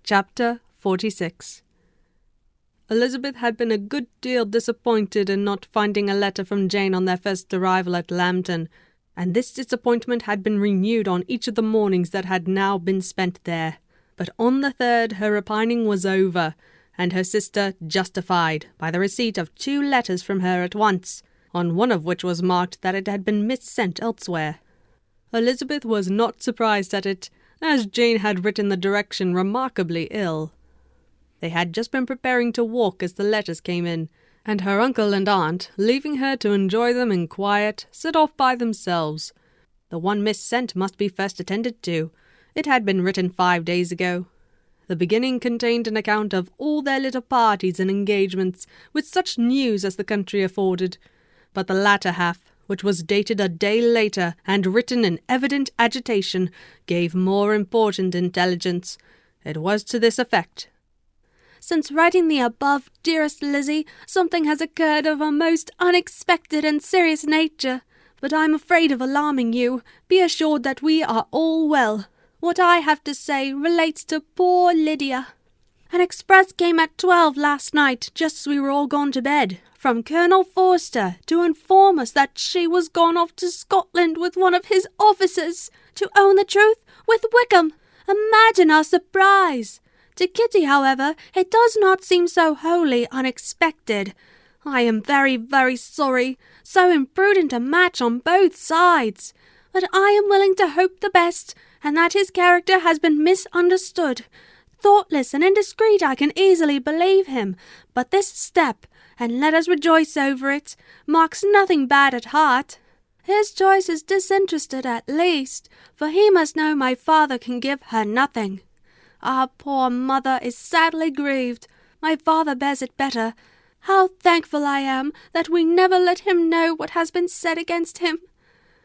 Chapter 46. Elizabeth had been a good deal disappointed in not finding a letter from Jane on their first arrival at Lambton, and this disappointment had been renewed on each of the mornings that had now been spent there. But on the third her repining was over, and her sister justified by the receipt of 2 letters from her at once, on one of which was marked that it had been missent elsewhere. Elizabeth was not surprised at it, as Jane had written the direction remarkably ill. They had just been preparing to walk as the letters came in, and her uncle and aunt, leaving her to enjoy them in quiet, set off by themselves. The one missent must be first attended to. It had been written 5 days ago. The beginning contained an account of all their little parties and engagements, with such news as the country afforded. But the latter half, which was dated a day later and written in evident agitation, gave more important intelligence. It was to this effect. Since writing the above, dearest Lizzie, something has occurred of a most unexpected and serious nature, but I am afraid of alarming you. Be assured that we are all well. What I have to say relates to poor Lydia. An express came at 12 last night, just as we were all gone to bed, from Colonel Forster, to inform us that she was gone off to Scotland with one of his officers, to own the truth, with Wickham. Imagine our surprise! To Kitty, however, it does not seem so wholly unexpected. I am very, very sorry. So imprudent a match on both sides. But I am willing to hope the best, and that his character has been misunderstood. Thoughtless and indiscreet, I can easily believe him. But this step, and let us rejoice over it, marks nothing bad at heart. His choice is disinterested at least, for he must know my father can give her nothing. Our poor mother is sadly grieved. My father bears it better. How thankful I am that we never let him know what has been said against him.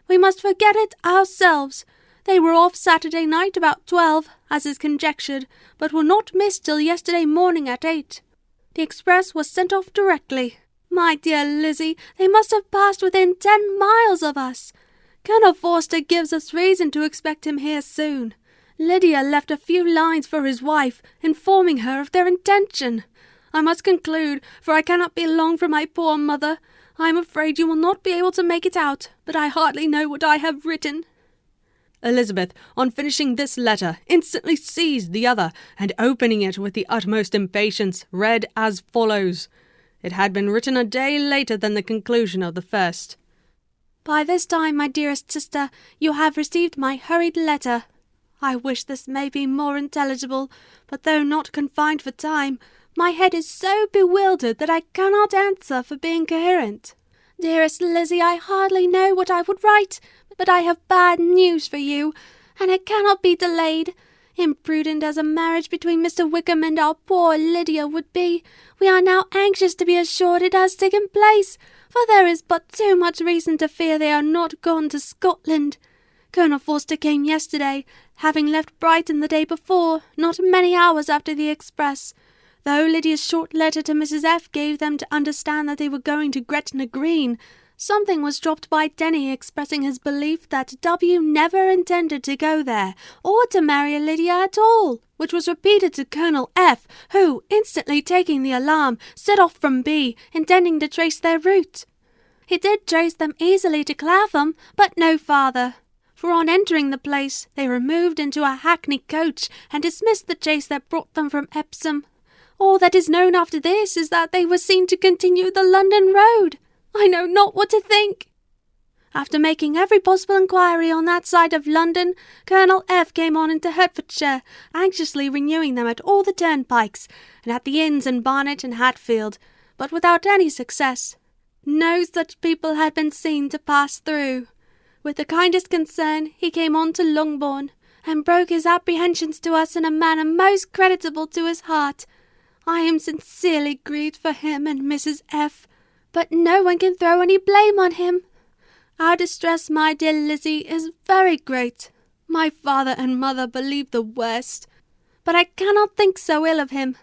We must forget it ourselves. They were off Saturday night about 12, as is conjectured, but were not missed till yesterday morning at 8. The express was sent off directly. My dear Lizzie, they must have passed within 10 miles of us. Colonel Forster gives us reason to expect him here soon. Lydia left a few lines for his wife, informing her of their intention. I must conclude, for I cannot be long from my poor mother. I am afraid you will not be able to make it out, but I hardly know what I have written. Elizabeth, on finishing this letter, instantly seized the other, and opening it with the utmost impatience, read as follows. It had been written a day later than the conclusion of the first. By this time, my dearest sister, you have received my hurried letter. I wish this may be more intelligible, but though not confined for time, my head is so bewildered that I cannot answer for being coherent. Dearest Lizzie, I hardly know what I would write, but I have bad news for you, and it cannot be delayed. Imprudent as a marriage between Mr. Wickham and our poor Lydia would be, we are now anxious to be assured it has taken place, for there is but too much reason to fear they are not gone to Scotland. Colonel Forster came yesterday, having left Brighton the day before, not many hours after the express. Though Lydia's short letter to Mrs. F. gave them to understand that they were going to Gretna Green, something was dropped by Denny expressing his belief that W. never intended to go there, or to marry Lydia at all, which was repeated to Colonel F., who, instantly taking the alarm, set off from B., intending to trace their route. He did trace them easily to Clapham, but no farther. For on entering the place, they removed into a hackney coach and dismissed the chase that brought them from Epsom. All that is known after this is that they were seen to continue the London road. I know not what to think. After making every possible inquiry on that side of London, Colonel F. came on into Hertfordshire, anxiously renewing them at all the turnpikes, and at the inns in Barnet and Hatfield, but without any success. No such people had been seen to pass through. With the kindest concern, he came on to Longbourn, and broke his apprehensions to us in a manner most creditable to his heart. I am sincerely grieved for him and Mrs. F., but no one can throw any blame on him. Our distress, my dear Lizzie, is very great. My father and mother believe the worst, but I cannot think so ill of him.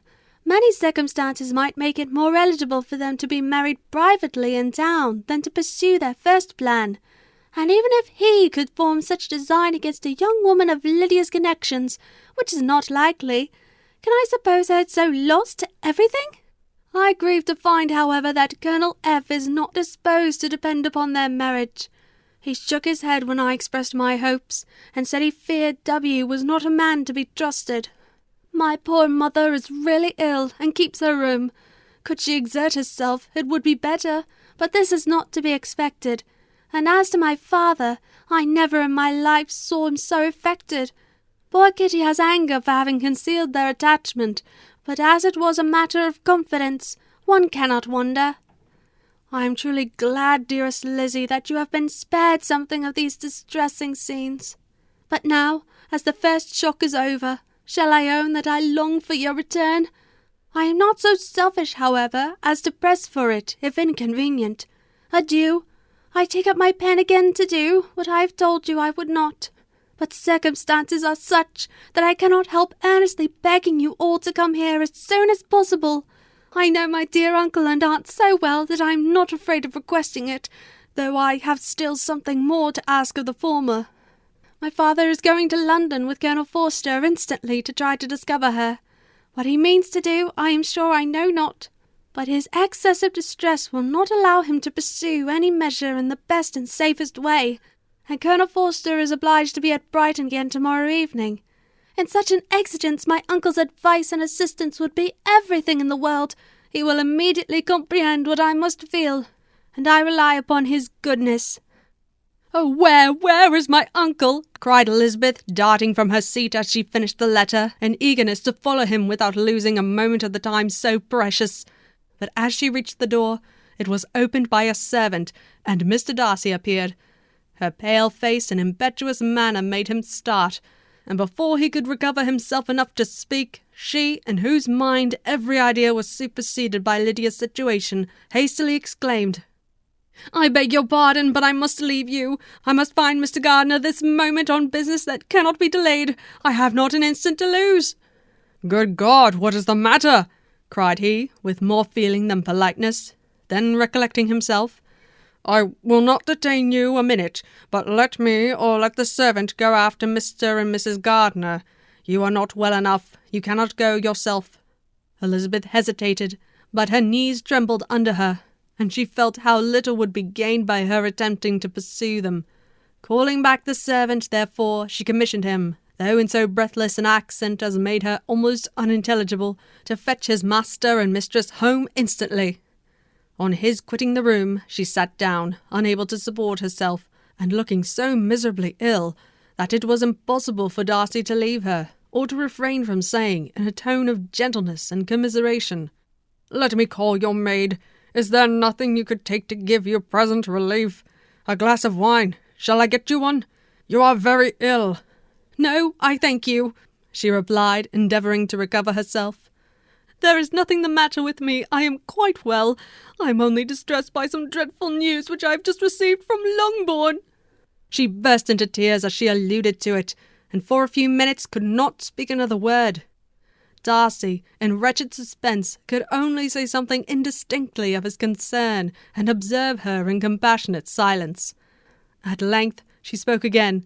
Many circumstances might make it more eligible for them to be married privately in town than to pursue their first plan. And even if he could form such design against a young woman of Lydia's connections, which is not likely, Can I suppose her so lost to everything? I grieve to find, however, that Colonel F. is not disposed to depend upon their marriage. He shook his head when I expressed my hopes, and said he feared W. was not a man to be trusted. My poor mother is really ill, and keeps her room. Could she exert herself, it would be better, but this is not to be expected. And as to my father, I never in my life saw him so affected. Poor Kitty has anger for having concealed their attachment, but as it was a matter of confidence, one cannot wonder. I am truly glad, dearest Lizzie, that you have been spared something of these distressing scenes. But now, as the first shock is over, shall I own that I long for your return? I am not so selfish, however, as to press for it, if inconvenient. Adieu. I take up my pen again to do what I have told you I would not. But circumstances are such that I cannot help earnestly begging you all to come here as soon as possible. I know my dear uncle and aunt so well that I am not afraid of requesting it, though I have still something more to ask of the former. My father is going to London with Colonel Forster instantly to try to discover her. What he means to do, I am sure I know not, but his excess of distress will not allow him to pursue any measure in the best and safest way, and Colonel Forster is obliged to be at Brighton again tomorrow evening. In such an exigence my uncle's advice and assistance would be everything in the world. He will immediately comprehend what I must feel, and I rely upon his goodness." "Oh, where is my uncle?" cried Elizabeth, darting from her seat as she finished the letter, in eagerness to follow him without losing a moment of the time so precious. But as she reached the door, it was opened by a servant, and Mr. Darcy appeared. Her pale face and impetuous manner made him start, and before he could recover himself enough to speak, she, in whose mind every idea was superseded by Lydia's situation, hastily exclaimed, "I beg your pardon, but I must leave you. I must find Mr. Gardiner this moment on business that cannot be delayed. I have not an instant to lose." "Good God, what is the matter?" cried he, with more feeling than politeness. Then, recollecting himself, "I will not detain you a minute, but let me or let the servant go after Mr. and Mrs. Gardiner. You are not well enough. You cannot go yourself." Elizabeth hesitated, but her knees trembled under her, and she felt how little would be gained by her attempting to pursue them. Calling back the servant, therefore, she commissioned him, though in so breathless an accent as made her almost unintelligible, to fetch his master and mistress home instantly. On his quitting the room, she sat down, unable to support herself, and looking so miserably ill that it was impossible for Darcy to leave her, or to refrain from saying, in a tone of gentleness and commiseration, "Let me call your maid. Is there nothing you could take to give you present relief? A glass of wine. Shall I get you one? You are very ill." "No, I thank you," she replied, endeavouring to recover herself. "There is nothing the matter with me. I am quite well. I am only distressed by some dreadful news which I have just received from Longbourn." She burst into tears as she alluded to it, and for a few minutes could not speak another word. Darcy, in wretched suspense, could only say something indistinctly of his concern, and observe her in compassionate silence. At length she spoke again.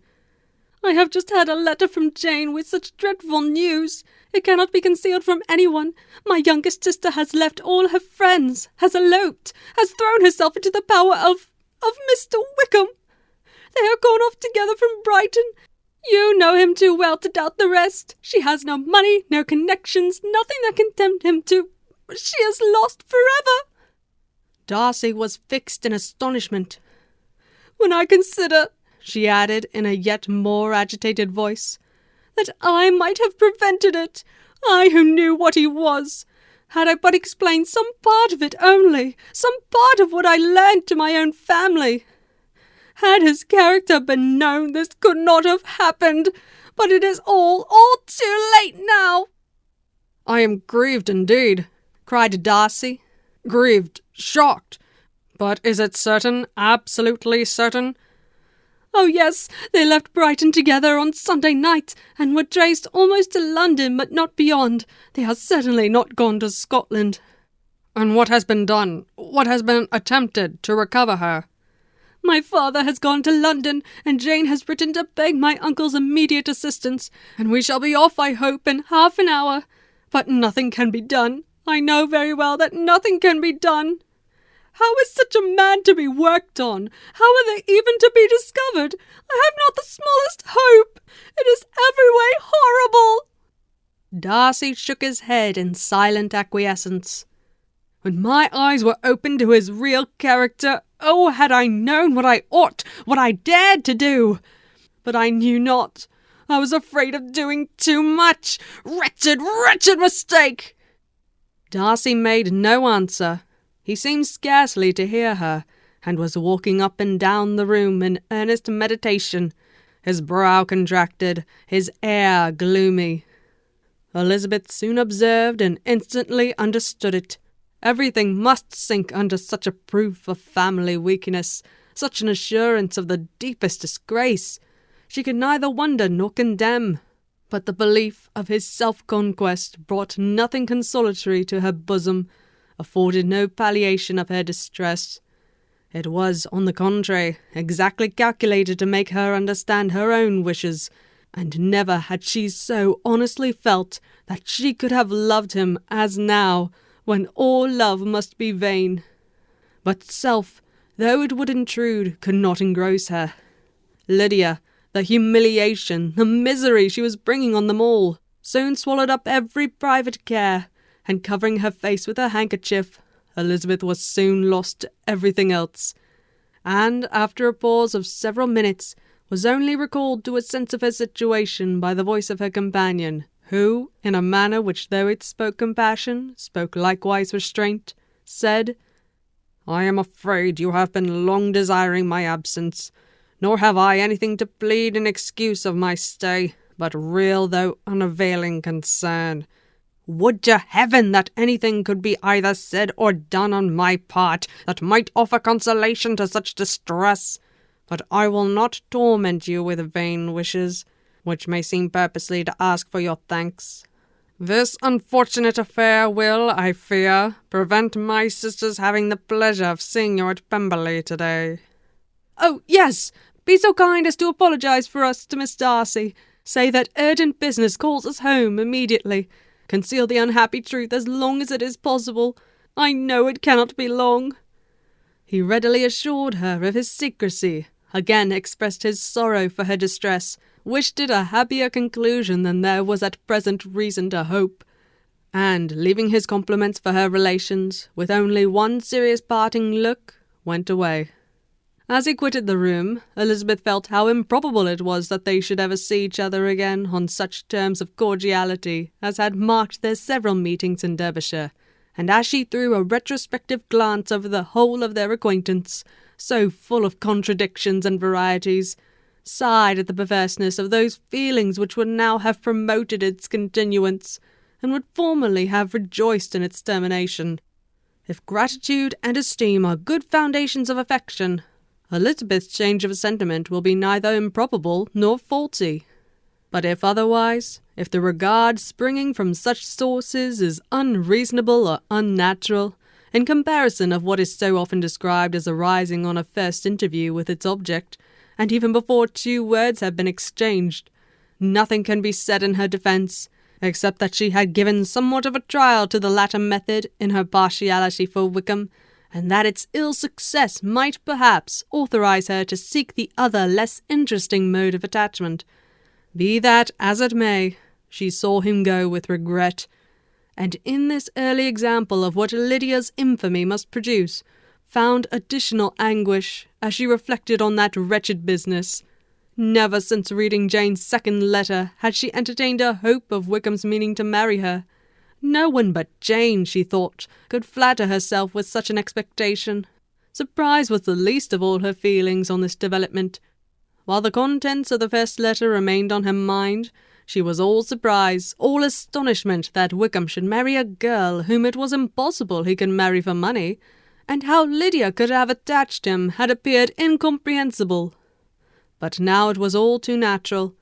"I have just had a letter from Jane with such dreadful news. It cannot be concealed from anyone. My youngest sister has left all her friends, has eloped, has thrown herself into the power of Mr. Wickham. They are gone off together from Brighton. You know him too well to doubt the rest. She has no money, no connections, nothing that can tempt him to... She is lost forever." Darcy was fixed in astonishment. "When I consider," she added in a yet more agitated voice, "that I might have prevented it, I who knew what he was, had I but explained some part of it only, some part of what I learned to my own family. Had his character been known, this could not have happened, but it is all too late now." "I am grieved indeed," cried Darcy. "Grieved, shocked. But is it certain, absolutely certain?" "Oh, yes, they left Brighton together on Sunday night, and were traced almost to London, but not beyond. They are certainly not gone to Scotland." "And what has been done? What has been attempted to recover her?" "My father has gone to London, and Jane has written to beg my uncle's immediate assistance, and we shall be off, I hope, in half an hour. But nothing can be done. I know very well that nothing can be done. How is such a man to be worked on? How are they even to be discovered? I have not the smallest hope. It is every way horrible." Darcy shook his head in silent acquiescence. "When my eyes were opened to his real character, oh, had I known what I ought, what I dared to do! But I knew not. I was afraid of doing too much. Wretched, wretched mistake!" Darcy made no answer. He seemed scarcely to hear her, and was walking up and down the room in earnest meditation, his brow contracted, his air gloomy. Elizabeth soon observed and instantly understood it. Everything must sink under such a proof of family weakness, such an assurance of the deepest disgrace. She could neither wonder nor condemn, but the belief of his self-conquest brought nothing consolatory to her bosom, afforded no palliation of her distress. It was, on the contrary, exactly calculated to make her understand her own wishes, and never had she so honestly felt that she could have loved him as now, when all love must be vain. But self, though it would intrude, could not engross her. Lydia, the humiliation, the misery she was bringing on them all, soon swallowed up every private care, and covering her face with her handkerchief, Elizabeth was soon lost to everything else, and, after a pause of several minutes, was only recalled to a sense of her situation by the voice of her companion, who, in a manner which, though it spoke compassion, spoke likewise restraint, said, "I am afraid you have been long desiring my absence, nor have I anything to plead in excuse of my stay, but real though unavailing concern. Would to heaven that anything could be either said or done on my part that might offer consolation to such distress. But I will not torment you with vain wishes, which may seem purposely to ask for your thanks. This unfortunate affair will, I fear, prevent my sister's having the pleasure of seeing you at Pemberley today." "Oh, yes! Be so kind as to apologize for us to Miss Darcy. Say that urgent business calls us home immediately. Conceal the unhappy truth as long as it is possible. I know it cannot be long." He readily assured her of his secrecy, again expressed his sorrow for her distress, wished it a happier conclusion than there was at present reason to hope, and, leaving his compliments for her relations, with only one serious parting look, went away. As he quitted the room, Elizabeth felt how improbable it was that they should ever see each other again on such terms of cordiality as had marked their several meetings in Derbyshire, and as she threw a retrospective glance over the whole of their acquaintance, so full of contradictions and varieties, sighed at the perverseness of those feelings which would now have promoted its continuance, and would formerly have rejoiced in its termination. If gratitude and esteem are good foundations of affection, Elizabeth's change of sentiment will be neither improbable nor faulty. But if otherwise, if the regard springing from such sources is unreasonable or unnatural, in comparison of what is so often described as arising on a first interview with its object, and even before 2 words have been exchanged, nothing can be said in her defence, except that she had given somewhat of a trial to the latter method in her partiality for Wickham, and that its ill success might perhaps authorize her to seek the other less interesting mode of attachment. Be that as it may, she saw him go with regret, and in this early example of what Lydia's infamy must produce, found additional anguish as she reflected on that wretched business. Never since reading Jane's second letter had she entertained a hope of Wickham's meaning to marry her. No one but Jane, she thought, could flatter herself with such an expectation. Surprise was the least of all her feelings on this development. While the contents of the first letter remained on her mind, she was all surprise, all astonishment that Wickham should marry a girl whom it was impossible he could marry for money, and how Lydia could have attached him had appeared incomprehensible. But now it was all too natural.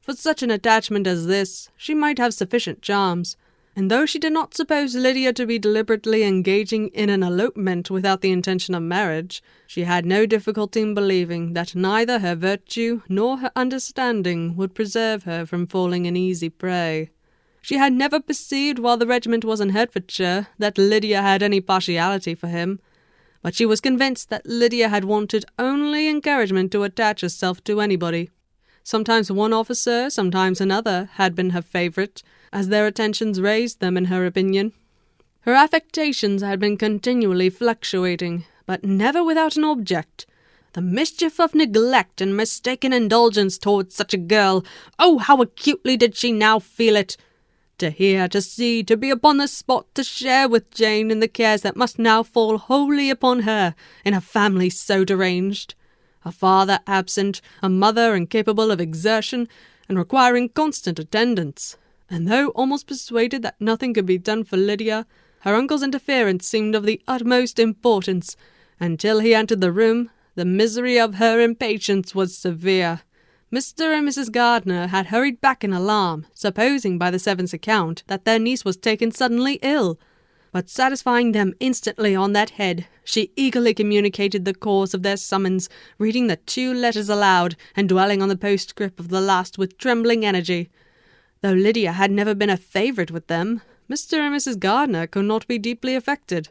For such an attachment as this, she might have sufficient charms, and though she did not suppose Lydia to be deliberately engaging in an elopement without the intention of marriage, she had no difficulty in believing that neither her virtue nor her understanding would preserve her from falling an easy prey. She had never perceived while the regiment was in Hertfordshire that Lydia had any partiality for him, but she was convinced that Lydia had wanted only encouragement to attach herself to anybody. Sometimes one officer, sometimes another, had been her favourite, as their attentions raised them in her opinion. Her affectations had been continually fluctuating, but never without an object. The mischief of neglect and mistaken indulgence towards such a girl, oh, how acutely did she now feel it! To hear, to see, to be upon the spot, to share with Jane in the cares that must now fall wholly upon her, in a family so deranged. A father absent, a mother incapable of exertion, and requiring constant attendance. And though almost persuaded that nothing could be done for Lydia, her uncle's interference seemed of the utmost importance, until he entered the room. The misery of her impatience was severe. Mr. and Mrs. Gardiner had hurried back in alarm, supposing by the servant's account that their niece was taken suddenly ill. But satisfying them instantly on that head, she eagerly communicated the cause of their summons, reading the 2 letters aloud, and dwelling on the postscript of the last with trembling energy. Though Lydia had never been a favourite with them, Mr. and Mrs. Gardiner could not be deeply affected.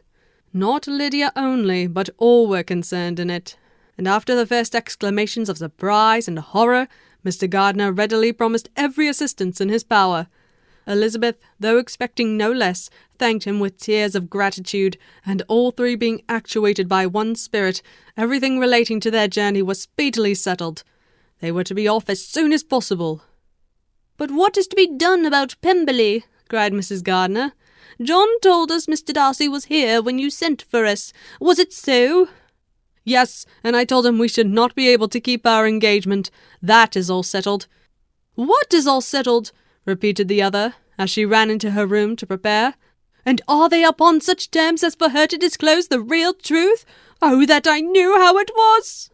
Not Lydia only, but all were concerned in it. And after the first exclamations of surprise and horror, Mr. Gardiner readily promised every assistance in his power. Elizabeth, though expecting no less, thanked him with tears of gratitude, and all 3 being actuated by one spirit, everything relating to their journey was speedily settled. They were to be off as soon as possible. "But what is to be done about Pemberley?" cried Mrs. Gardiner. "John told us Mr. Darcy was here when you sent for us. Was it so?" "Yes, and I told him we should not be able to keep our engagement. That is all settled." "What is all settled?" repeated the other, as she ran into her room to prepare. "And are they upon such terms as for her to disclose the real truth? Oh, that I knew how it was!"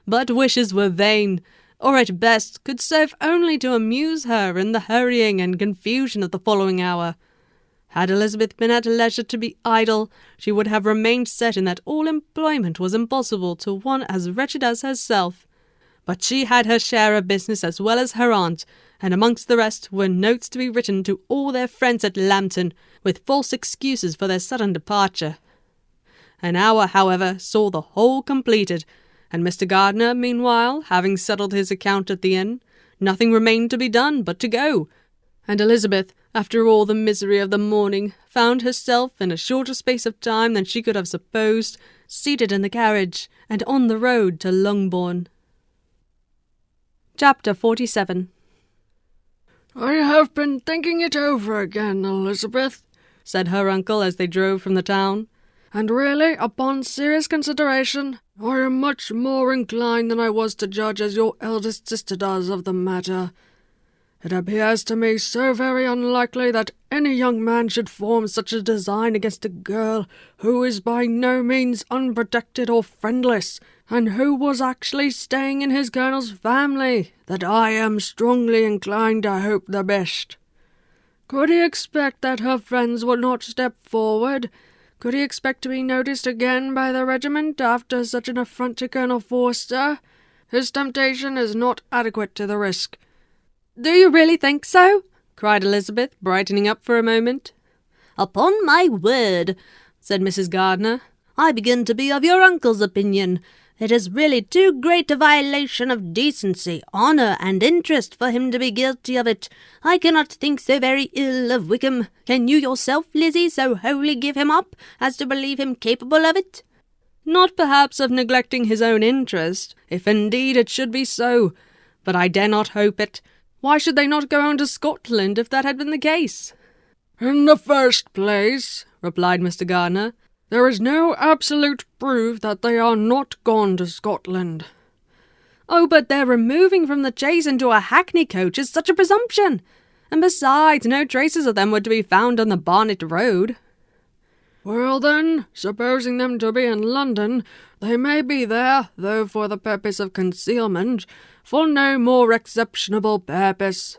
But wishes were vain, or at best could serve only to amuse her in the hurrying and confusion of the following hour. Had Elizabeth been at leisure to be idle, she would have remained certain that all employment was impossible to one as wretched as herself. But she had her share of business as well as her aunt, and amongst the rest were notes to be written to all their friends at Lambton, with false excuses for their sudden departure. An hour, however, saw the whole completed, and Mr. Gardiner, meanwhile, having settled his account at the inn, nothing remained to be done but to go, and Elizabeth, after all the misery of the morning, found herself, in a shorter space of time than she could have supposed, seated in the carriage, and on the road to Longbourn. Chapter 47. "I have been thinking it over again, Elizabeth," said her uncle as they drove from the town, "and really, upon serious consideration, I am much more inclined than I was to judge as your eldest sister does of the matter. It appears to me so very unlikely that any young man should form such a design against a girl who is by no means unprotected or friendless, and who was actually staying in his colonel's family, that I am strongly inclined to hope the best. Could he expect that her friends would not step forward? Could he expect to be noticed again by the regiment after such an affront to Colonel Forster? His temptation is not adequate to the risk." "Do you really think so?" cried Elizabeth, brightening up for a moment. "Upon my word," said Mrs. Gardiner, "I begin to be of your uncle's opinion. It is really too great a violation of decency, honour, and interest for him to be guilty of it. I cannot think so very ill of Wickham. Can you yourself, Lizzie, so wholly give him up as to believe him capable of it?" "Not perhaps of neglecting his own interest, if indeed it should be so, but I dare not hope it. Why should they not go on to Scotland if that had been the case?" "In the first place," replied Mr. Gardiner, "there is no absolute proof that they are not gone to Scotland." "Oh, but their removing from the chaise into a hackney coach is such a presumption! And besides, no traces of them were to be found on the Barnet Road." "Well then, supposing them to be in London, they may be there, though for the purpose of concealment, for no more exceptionable purpose.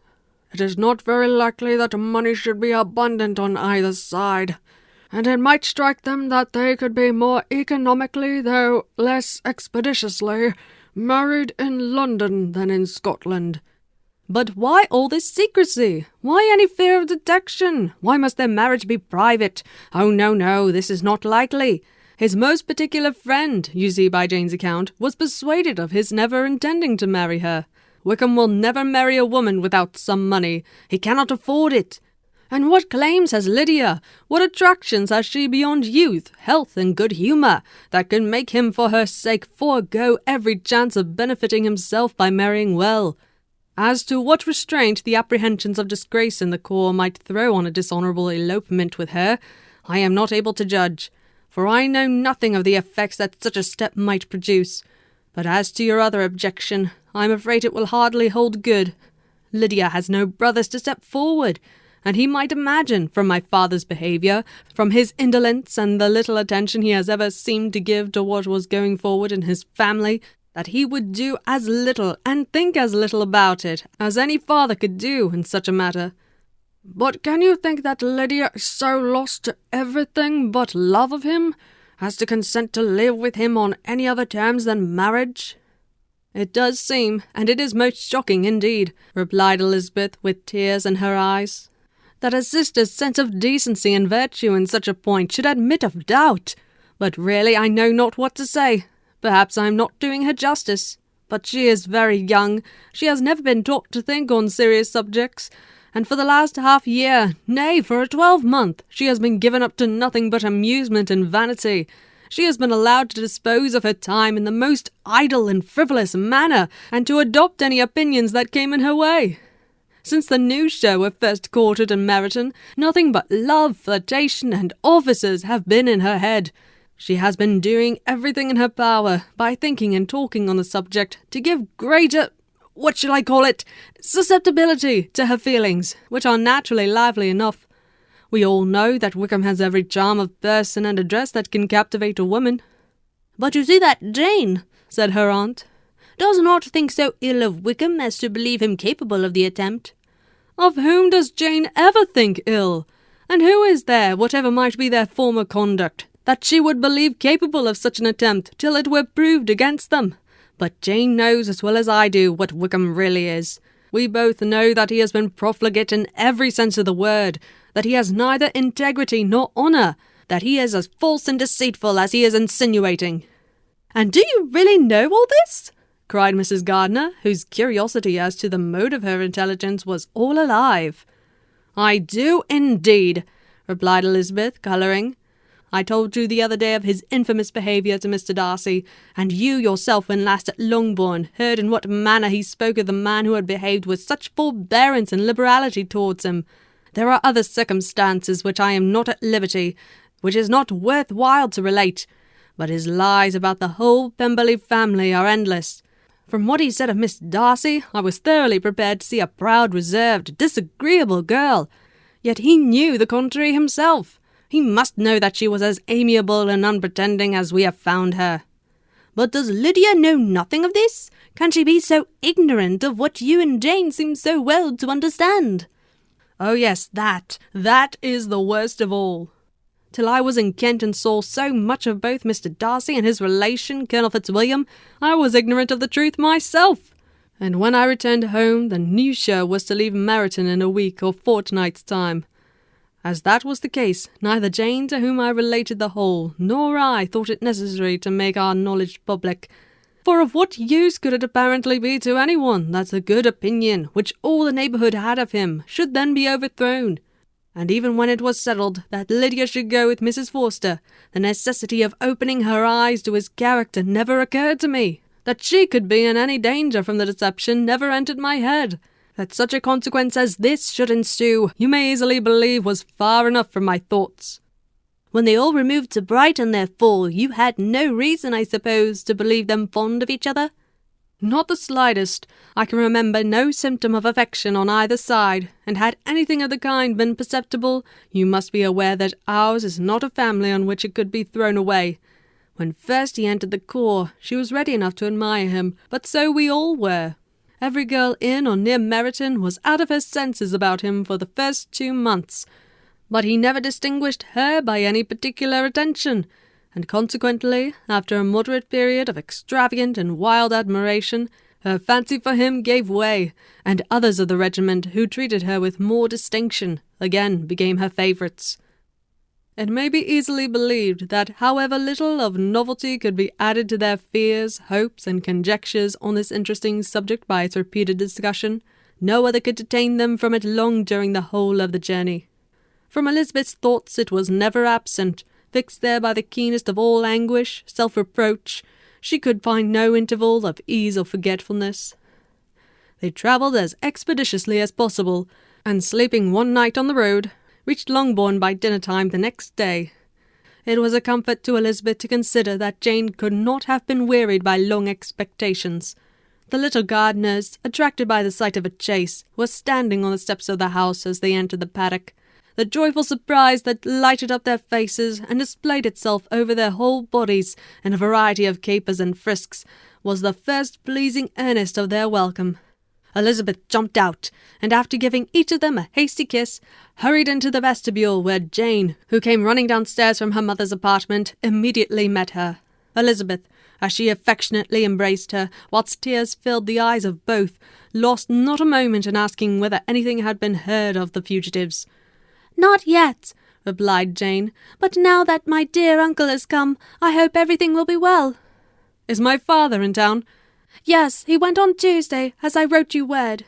It is not very likely that money should be abundant on either side, and it might strike them that they could be more economically, though less expeditiously, married in London than in Scotland. But why all this secrecy? Why any fear of detection? Why must their marriage be private? Oh, no, this is not likely. His most particular friend, you see by Jane's account, was persuaded of his never intending to marry her. Wickham will never marry a woman without some money. He cannot afford it. And what claims has Lydia? What attractions has she beyond youth, health, and good humour, that can make him for her sake forego every chance of benefiting himself by marrying well? As to what restraint the apprehensions of disgrace in the corps might throw on a dishonourable elopement with her, I am not able to judge, for I know nothing of the effects that such a step might produce. But as to your other objection, I am afraid it will hardly hold good. Lydia has no brothers to step forward, and he might imagine, from my father's behaviour, from his indolence and the little attention he has ever seemed to give to what was going forward in his family, that he would do as little and think as little about it as any father could do in such a matter. But can you think that Lydia is so lost to everything but love of him as to consent to live with him on any other terms than marriage? It does seem, and it is most shocking indeed, replied Elizabeth with tears in her eyes, that a sister's sense of decency and virtue in such a point should admit of doubt. But really I know not what to say. Perhaps I am not doing her justice. But she is very young. She has never been taught to think on serious subjects, and for the last half-year, nay, for a 12-month, she has been given up to nothing but amusement and vanity. She has been allowed to dispose of her time in the most idle and frivolous manner, and to adopt any opinions that came in her way. Since the news show were first quartered in Meryton, nothing but love, flirtation, and officers have been in her head. She has been doing everything in her power, by thinking and talking on the subject, to give greater, what shall I call it, susceptibility to her feelings, which are naturally lively enough. We all know that Wickham has every charm of person and address that can captivate a woman. But you see that Jane, said her aunt, does not think so ill of Wickham as to believe him capable of the attempt. Of whom does Jane ever think ill? And who is there, whatever might be their former conduct, that she would believe capable of such an attempt till it were proved against them? But Jane knows as well as I do what Wickham really is. We both know that he has been profligate in every sense of the word, that he has neither integrity nor honour, that he is as false and deceitful as he is insinuating. And do you really know all this? Cried Mrs. Gardiner, whose curiosity as to the mode of her intelligence was all alive. I do indeed, replied Elizabeth, colouring. I told you the other day of his infamous behaviour to Mr. Darcy, and you yourself, when last at Longbourn, heard in what manner he spoke of the man who had behaved with such forbearance and liberality towards him. There are other circumstances which I am not at liberty, which is not worth while to relate, but his lies about the whole Pemberley family are endless. From what he said of Miss Darcy, I was thoroughly prepared to see a proud, reserved, disagreeable girl. Yet he knew the contrary himself. He must know that she was as amiable and unpretending as we have found her. But does Lydia know nothing of this? Can she be so ignorant of what you and Jane seem so well to understand? Oh yes, that is the worst of all. Till I was in Kent and saw so much of both Mr. Darcy and his relation, Colonel Fitzwilliam, I was ignorant of the truth myself. And when I returned home, the news show was to leave Meryton in a week or fortnight's time. As that was the case, neither Jane, to whom I related the whole, nor I thought it necessary to make our knowledge public. For of what use could it apparently be to anyone that the good opinion which all the neighbourhood had of him should then be overthrown? And even when it was settled that Lydia should go with Mrs. Forster, the necessity of opening her eyes to his character never occurred to me. That she could be in any danger from the deception never entered my head. That such a consequence as this should ensue, you may easily believe was far enough from my thoughts. When they all removed to Brighton, therefore, you had no reason, I suppose, to believe them fond of each other? Not the slightest. I can remember no symptom of affection on either side, and had anything of the kind been perceptible, you must be aware that ours is not a family on which it could be thrown away. When first he entered the corps, she was ready enough to admire him, but so we all were. Every girl in or near Meryton was out of her senses about him for the first 2 months, but he never distinguished her by any particular attention, and consequently, after a moderate period of extravagant and wild admiration, Her fancy for him gave way, and others of the regiment who treated her with more distinction again became her favourites. It may be easily believed that however little of novelty could be added to their fears, hopes, and conjectures on this interesting subject by its repeated discussion, no other could detain them from it long during the whole of the journey. From Elizabeth's thoughts it was never absent, fixed there by the keenest of all anguish, self-reproach. She could find no interval of ease or forgetfulness. They travelled as expeditiously as possible, and sleeping one night on the road, reached Longbourn by dinner-time the next day. It was a comfort to Elizabeth to consider that Jane could not have been wearied by long expectations. The little Gardiners, attracted by the sight of a chaise, were standing on the steps of the house as they entered the paddock. The joyful surprise that lighted up their faces and displayed itself over their whole bodies in a variety of capers and frisks was the first pleasing earnest of their welcome. Elizabeth jumped out, and after giving each of them a hasty kiss, hurried into the vestibule where Jane, who came running downstairs from her mother's apartment, immediately met her. Elizabeth, as she affectionately embraced her, whilst tears filled the eyes of both, lost not a moment in asking whether anything had been heard of the fugitives. "Not yet," replied Jane, "but now that my dear uncle has come, I hope everything will be well." "Is my father in town?" "Yes, he went on Tuesday, as I wrote you word."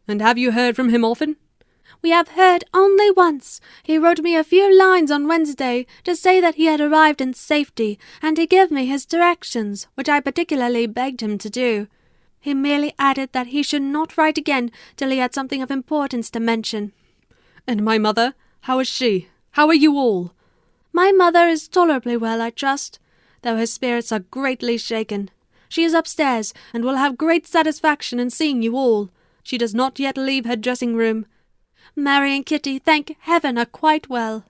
"And have you heard from him often?" "We have heard only once. He wrote me a few lines on Wednesday to say that he had arrived in safety, and to give me his directions, which I particularly begged him to do. He merely added that he should not write again till he had something of importance to mention." "And my mother? How is she? How are you all?" "My mother is tolerably well, I trust, though her spirits are greatly shaken. She is upstairs, and will have great satisfaction in seeing you all. She does not yet leave her dressing-room. Mary and Kitty, thank heaven, are quite well."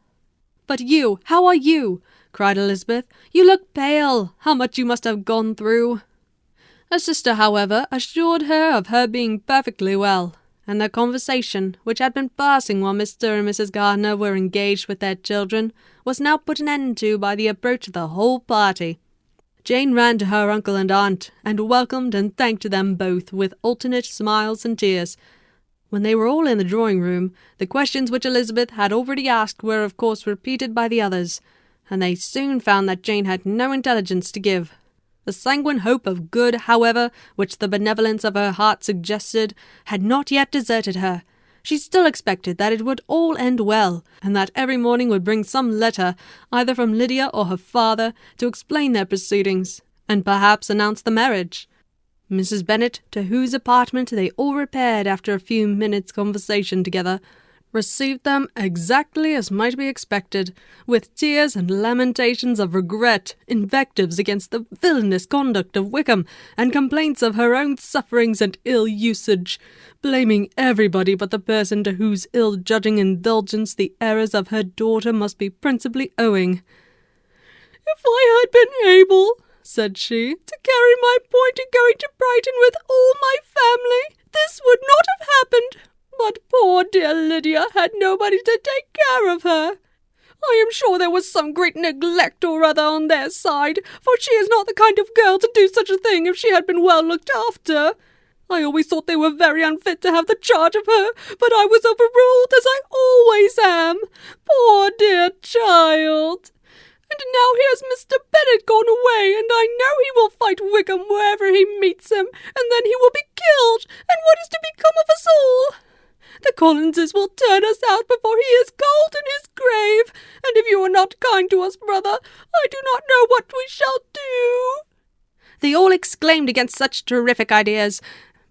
"But you, how are you?" cried Elizabeth. "You look pale. How much you must have gone through." Her sister, however, assured her of her being perfectly well, and their conversation, which had been passing while Mr. and Mrs. Gardiner were engaged with their children, was now put an end to by the approach of the whole party. Jane ran to her uncle and aunt, and welcomed and thanked them both with alternate smiles and tears. When they were all in the drawing-room, the questions which Elizabeth had already asked were of course repeated by the others, and they soon found that Jane had no intelligence to give. The sanguine hope of good, however, which the benevolence of her heart suggested, had not yet deserted her. She still expected that it would all end well, and that every morning would bring some letter, either from Lydia or her father, to explain their proceedings, and perhaps announce the marriage. Mrs. Bennet, to whose apartment they all repaired after a few minutes' conversation together, received them exactly as might be expected, with tears and lamentations of regret, invectives against the villainous conduct of Wickham, and complaints of her own sufferings and ill usage, blaming everybody but the person to whose ill-judging indulgence the errors of her daughter must be principally owing. "If I had been able," said she, "to carry my point in going to Brighton with all my family, this would not have happened. But poor dear Lydia had nobody to take care of her. I am sure there was some great neglect or other on their side, for she is not the kind of girl to do such a thing if she had been well looked after. I always thought they were very unfit to have the charge of her, but I was overruled, as I always am. Poor dear child! And now here's Mr. Bennet gone away, and I know he will fight Wickham wherever he meets him, and then he will be killed, and what is to become of us all? The Collinses will turn us out before he is cold in his grave, and if you are not kind to us, brother, I do not know what we shall do." They all exclaimed against such terrific ideas,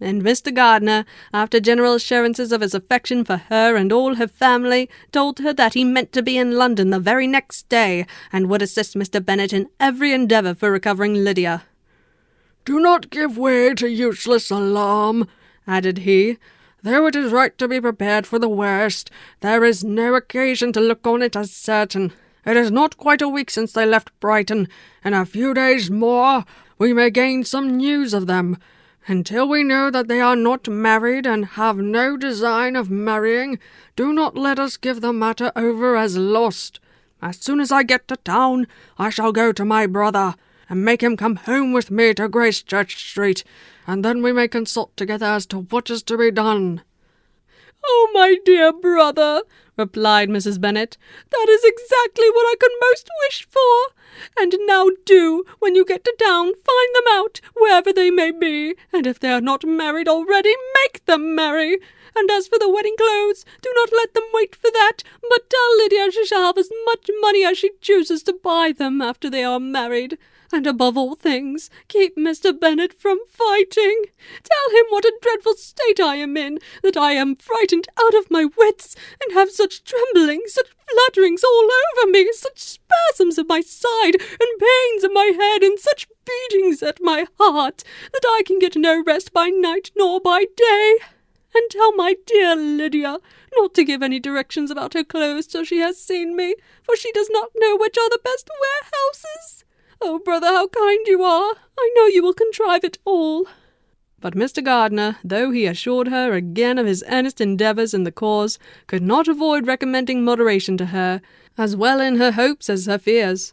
and Mr. Gardiner, after general assurances of his affection for her and all her family, told her that he meant to be in London the very next day, and would assist Mr. Bennet in every endeavour for recovering Lydia. "Do not give way to useless alarm," added he. "Though it is right to be prepared for the worst, there is no occasion to look on it as certain. It is not quite a week since they left Brighton. In a few days more we may gain some news of them. Until we know that they are not married and have no design of marrying, do not let us give the matter over as lost. As soon as I get to town, I shall go to my brother. and make him come home with me to Gracechurch Street, and then we may consult together as to what is to be done." "Oh, my dear brother," replied Mrs. Bennet, "that is exactly what I could most wish for. And now do, when you get to town, find them out, wherever they may be, and if they are not married already, make them marry. And as for the wedding clothes, do not let them wait for that, but tell Lydia she shall have as much money as she chooses to buy them after they are married. And above all things, keep Mr. Bennet from fighting. Tell him what a dreadful state I am in, that I am frightened out of my wits, and have such trembling, such flutterings all over me, such spasms of my side, and pains of my head, and such beatings at my heart, that I can get no rest by night nor by day. And tell my dear Lydia not to give any directions about her clothes till she has seen me, for she does not know which are the best warehouses. Oh, brother, how kind you are! I know you will contrive it all." But Mr. Gardiner, though he assured her again of his earnest endeavours in the cause, could not avoid recommending moderation to her, as well in her hopes as her fears.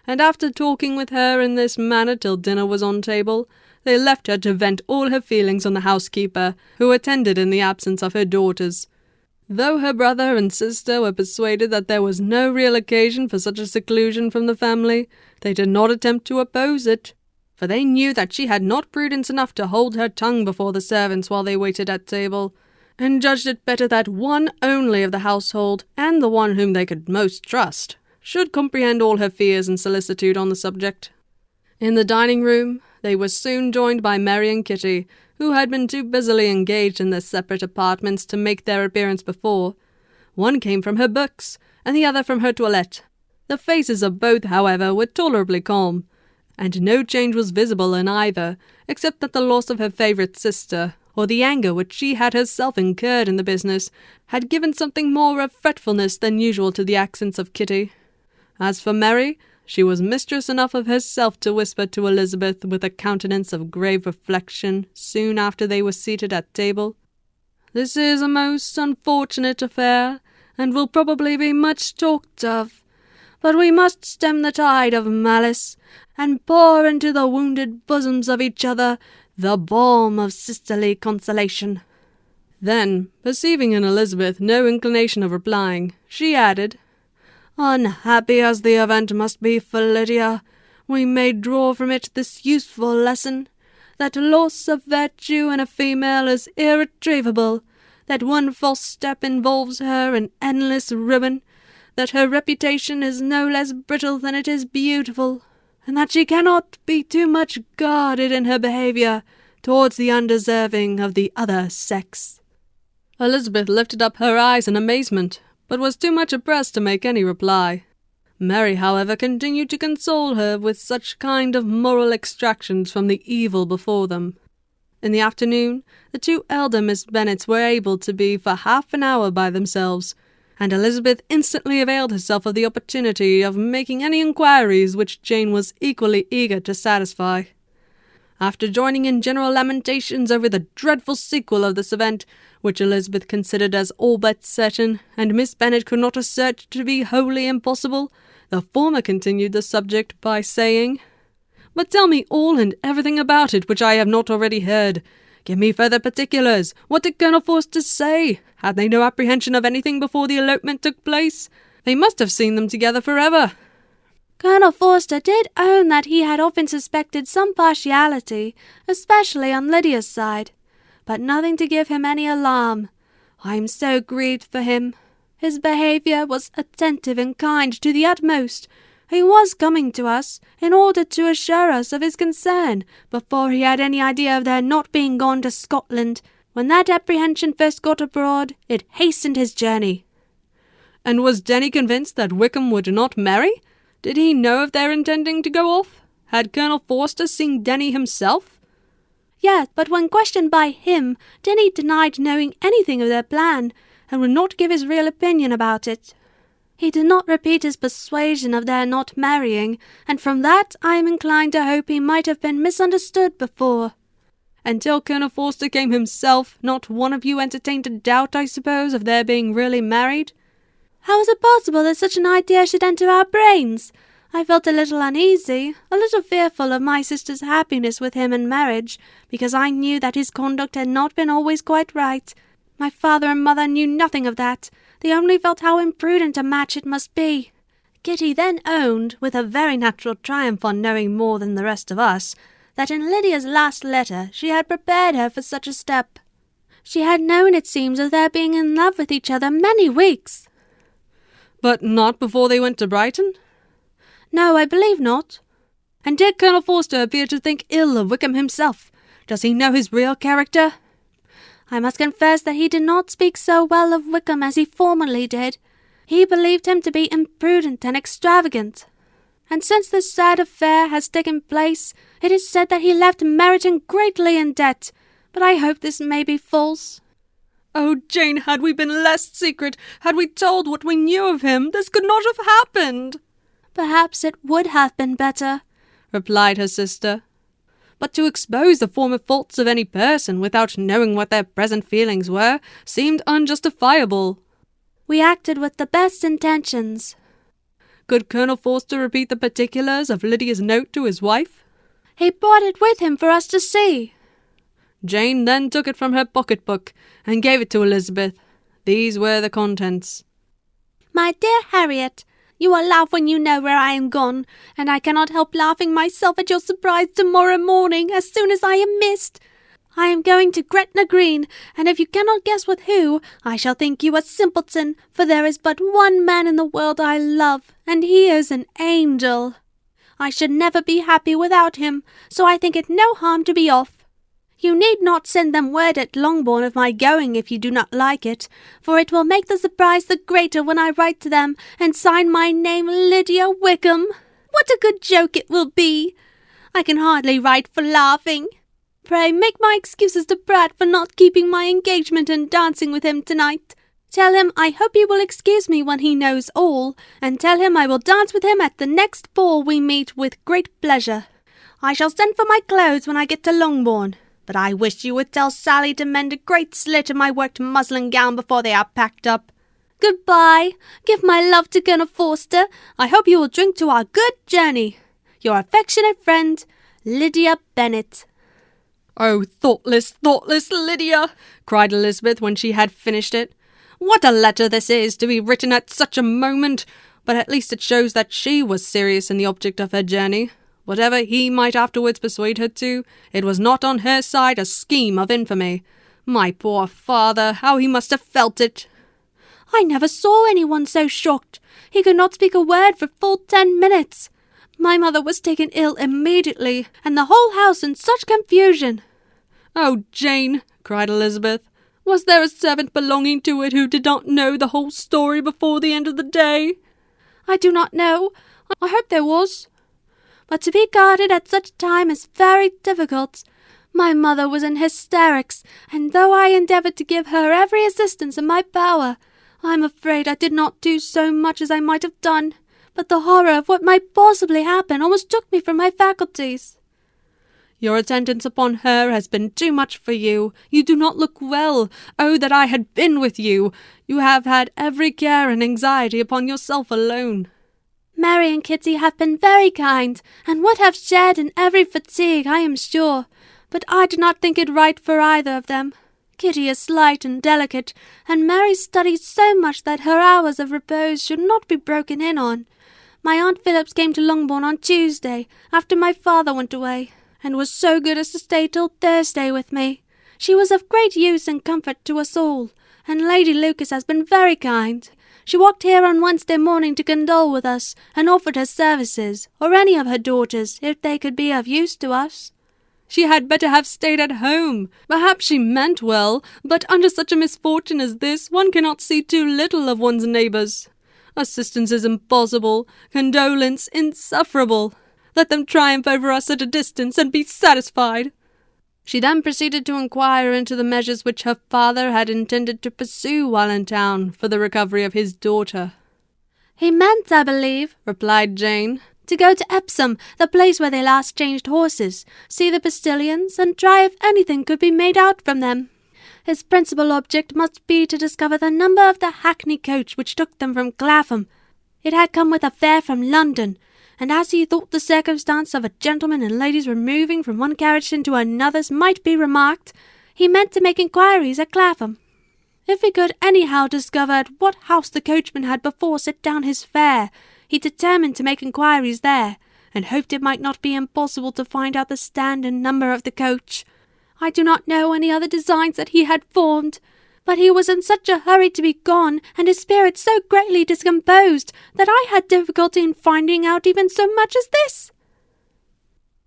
And after talking with her in this manner till dinner was on table, they left her to vent all her feelings on the housekeeper, who attended in the absence of her daughters. Though her brother and sister were persuaded that there was no real occasion for such a seclusion from the family, they did not attempt to oppose it, for they knew that she had not prudence enough to hold her tongue before the servants while they waited at table, and judged it better that one only of the household, and the one whom they could most trust, should comprehend all her fears and solicitude on the subject. In the dining-room they were soon joined by Mary and Kitty, who had been too busily engaged in their separate apartments to make their appearance before. One came from her books, and the other from her toilette. The faces of both, however, were tolerably calm, and no change was visible in either, except that the loss of her favourite sister, or the anger which she had herself incurred in the business, had given something more of fretfulness than usual to the accents of Kitty. As for Mary, she was mistress enough of herself to whisper to Elizabeth with a countenance of grave reflection, soon after they were seated at table, "This is a most unfortunate affair, and will probably be much talked of. But we must stem the tide of malice, and pour into the wounded bosoms of each other the balm of sisterly consolation." Then, perceiving in Elizabeth no inclination of replying, she added, "Unhappy as the event must be for Lydia, we may draw from it this useful lesson, that loss of virtue in a female is irretrievable, that one false step involves her in endless ruin, that her reputation is no less brittle than it is beautiful, and that she cannot be too much guarded in her behaviour towards the undeserving of the other sex." Elizabeth lifted up her eyes in amazement, but was too much oppressed to make any reply. Mary, however, continued to console her with such kind of moral extractions from the evil before them. In the afternoon, the two elder Miss Bennets were able to be for half an hour by themselves, and Elizabeth instantly availed herself of the opportunity of making any inquiries which Jane was equally eager to satisfy. After joining in general lamentations over the dreadful sequel of this event, which Elizabeth considered as all but certain, and Miss Bennet could not assert to be wholly impossible, the former continued the subject by saying, "But tell me all and everything about it which I have not already heard. Give me further particulars. What did Colonel Forster say? Had they no apprehension of anything before the elopement took place? They must have seen them together forever." Colonel Forster did own that he had often suspected some partiality, especially on Lydia's side, but nothing to give him any alarm. I am so grieved for him. His behaviour was attentive and kind to the utmost. He was coming to us in order to assure us of his concern before he had any idea of their not being gone to Scotland. When that apprehension first got abroad, it hastened his journey." "And was Denny convinced that Wickham would not marry? Did he know of their intending to go off? Had Colonel Forster seen Denny himself?" "Yes, but when questioned by him, Denny denied knowing anything of their plan, and would not give his real opinion about it. He did not repeat his persuasion of their not marrying, and from that I am inclined to hope he might have been misunderstood before." "Until Colonel Forster came himself, not one of you entertained a doubt, I suppose, of their being really married?" "How is it possible that such an idea should enter our brains? I felt a little uneasy, a little fearful of my sister's happiness with him in marriage, because I knew that his conduct had not been always quite right. My father and mother knew nothing of that. They only felt how imprudent a match it must be. Kitty then owned, with a very natural triumph on knowing more than the rest of us, that in Lydia's last letter she had prepared her for such a step. She had known, it seems, of their being in love with each other many weeks. But not before they went to Brighton? No, I believe not. And did Colonel Forster appear to think ill of Wickham himself? Does he know his real character? I must confess that he did not speak so well of Wickham as he formerly did. He believed him to be imprudent and extravagant. And since this sad affair has taken place, it is said that he left Meryton greatly in debt, but I hope this may be false. Oh, Jane, had we been less secret, had we told what we knew of him, this could not have happened. Perhaps it would have been better, replied her sister. But to expose the former faults of any person without knowing what their present feelings were seemed unjustifiable. We acted with the best intentions. Could Colonel Forster repeat the particulars of Lydia's note to his wife? He brought it with him for us to see. Jane then took it from her pocket-book and gave it to Elizabeth. These were the contents. My dear Harriet, you will laugh when you know where I am gone, and I cannot help laughing myself at your surprise tomorrow morning as soon as I am missed. I am going to Gretna Green, and if you cannot guess with who, I shall think you a simpleton, for there is but one man in the world I love, and he is an angel. I should never be happy without him, so I think it no harm to be off. You need not send them word at Longbourn of my going if you do not like it, for it will make the surprise the greater when I write to them and sign my name Lydia Wickham. What a good joke it will be! I can hardly write for laughing. Pray make my excuses to Brad for not keeping my engagement and dancing with him tonight. Tell him I hope he will excuse me when he knows all, and tell him I will dance with him at the next ball we meet with great pleasure. I shall send for my clothes when I get to Longbourn, but I wish you would tell Sally to mend a great slit in my worked muslin gown before they are packed up. Goodbye. Give my love to Colonel Forster. I hope you will drink to our good journey. Your affectionate friend, Lydia Bennet. Oh, thoughtless Lydia! Cried Elizabeth when she had finished it. What a letter this is, to be written at such a moment! But at least it shows that she was serious in the object of her journey. Whatever he might afterwards persuade her to, it was not on her side a scheme of infamy. My poor father, how he must have felt it! I never saw anyone so shocked. He could not speak a word for full 10 minutes. My mother was taken ill immediately, and the whole house in such confusion. Oh, Jane, cried Elizabeth, was there a servant belonging to it who did not know the whole story before the end of the day? I do not know. I hope there was. But to be guarded at such a time is very difficult. My mother was in hysterics, and though I endeavoured to give her every assistance in my power, I am afraid I did not do so much as I might have done. But the horror of what might possibly happen almost took me from my faculties. Your attendance upon her has been too much for you. You do not look well. Oh, that I had been with you! You have had every care and anxiety upon yourself alone. Mary and Kitty have been very kind, and would have shared in every fatigue, I am sure. But I do not think it right for either of them. Kitty is slight and delicate, and Mary studies so much that her hours of repose should not be broken in on. My Aunt Phillips came to Longbourn on Tuesday, after my father went away, and was so good as to stay till Thursday with me. She was of great use and comfort to us all, and Lady Lucas has been very kind. She walked here on Wednesday morning to condole with us, and offered her services, or any of her daughters, if they could be of use to us. She had better have stayed at home. Perhaps she meant well, but under such a misfortune as this, one cannot see too little of one's neighbours. Assistance is impossible, condolence insufferable. Let them triumph over us at a distance, and be satisfied. She then proceeded to inquire into the measures which her father had intended to pursue while in town for the recovery of his daughter. He meant, I believe, replied Jane, to go to Epsom, the place where they last changed horses, see the postillions, and try if anything could be made out from them. His principal object must be to discover the number of the hackney coach which took them from Clapham. It had come with a fare from London, and as he thought the circumstance of a gentleman and ladies removing from one carriage into another might be remarked, he meant to make inquiries at Clapham. If he could anyhow discover at what house the coachman had before set down his fare, he determined to make inquiries there, and hoped it might not be impossible to find out the stand and number of the coach. I do not know any other designs that he had formed, but he was in such a hurry to be gone, and his spirits so greatly discomposed, that I had difficulty in finding out even so much as this.